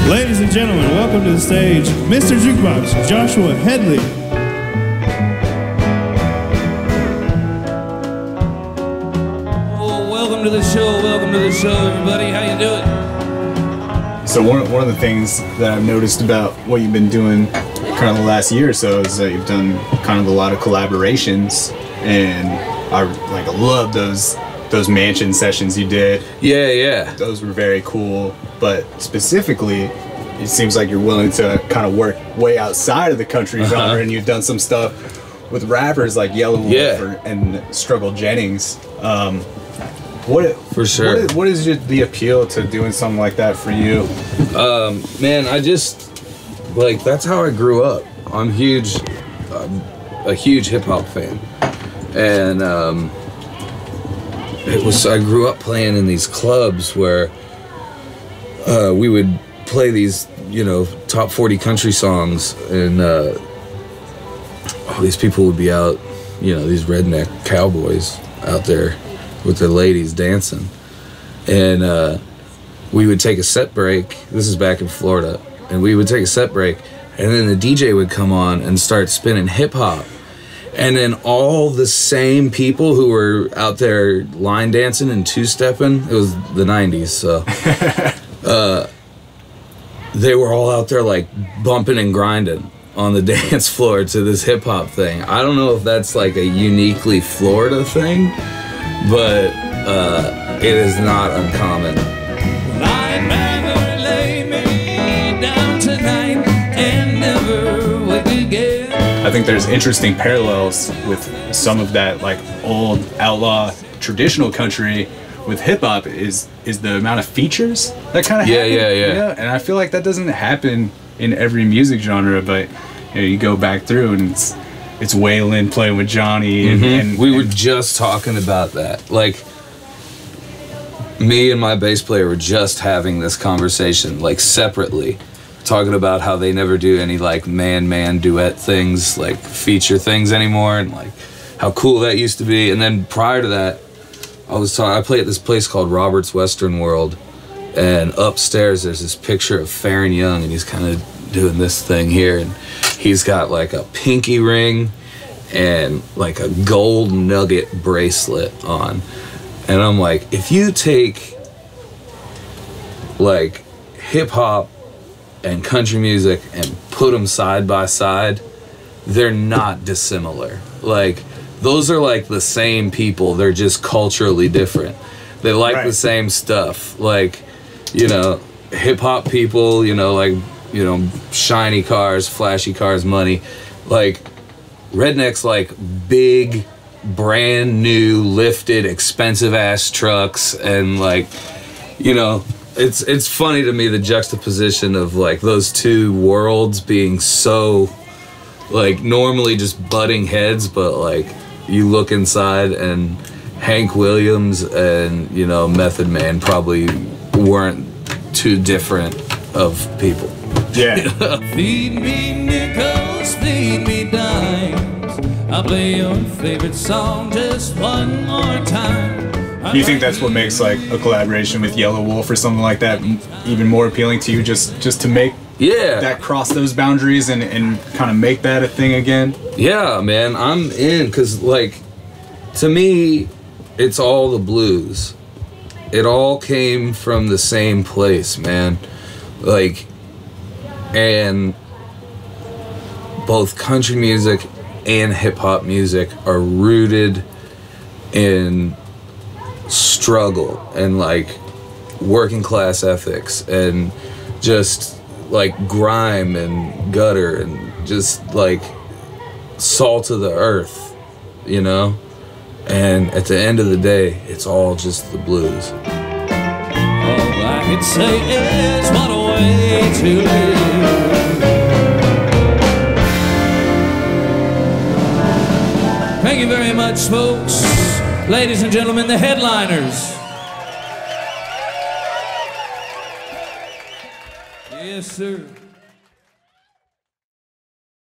Ladies and gentlemen, welcome to the stage, Mr. Jukebox, Joshua Hedley. Oh, welcome to the show, everybody. How you doing? So one of the things that I've noticed about what you've been doing kind of the last year or so is that you've done kind of a lot of collaborations, and I love those mansion sessions you did. Yeah. Those were very cool, but specifically, it seems like you're willing to kind of work way outside of the country genre, and you've done some stuff with rappers like Yellow Wolf and Struggle Jennings. For sure. What is the appeal to doing something like that for you? Man, I just, that's how I grew up. I'm a huge hip-hop fan. And I grew up playing in these clubs where we would play these, top 40 country songs, and all these people would be out, these redneck cowboys out there with their ladies dancing. And we would take a set break. This is back in Florida. And we would take a set break, and then the DJ would come on and start spinning hip-hop. And then all the same people who were out there line dancing and two-stepping, it was the 90s, so they were all out there bumping and grinding on the dance floor to this hip-hop thing. I don't know if that's a uniquely Florida thing, but it is not uncommon. I'd rather lay me down tonight and never wake again. I think there's interesting parallels with some of that old outlaw traditional country with hip hop is the amount of features that kind of happen. Yeah. And I feel like that doesn't happen in every music genre, but you go back through and it's Wyland playing with Johnny, and we were just talking about that. Me and my bass player were just having this conversation separately, talking about how they never do any man duet things, feature things anymore, and how cool that used to be. And then prior to that, I play at this place called Robert's Western World, and upstairs there's this picture of Farron Young, and he's kind of doing this thing here, and he's got a pinky ring and a gold nugget bracelet on. And I'm like, if you take hip hop and country music and put them side by side, they're not dissimilar. Those are the same people, they're just culturally different. They the same stuff. Hip hop people, shiny cars, flashy cars, money. Rednecks big, brand new, lifted, expensive ass trucks, and it's funny to me, the juxtaposition of those two worlds being so normally just butting heads, but you look inside and Hank Williams and Method Man probably weren't too different of people. Yeah. Feed me nickels, feed me dimes. I'll play your favorite song just one more time. Do you think that's what makes a collaboration with Yellow Wolf or something like that even more appealing to you, just to make that cross those boundaries and kind of make that a thing again? Yeah, man, I'm in, because to me it's all the blues. It all came from the same place, man. And both country music and hip-hop music are rooted in struggle and working class ethics and just grime and gutter and just salt of the earth, and at the end of the day it's all just the blues. All I can say is what a way to live. Thank you very much, folks. Ladies and gentlemen, the headliners. Yes, sir.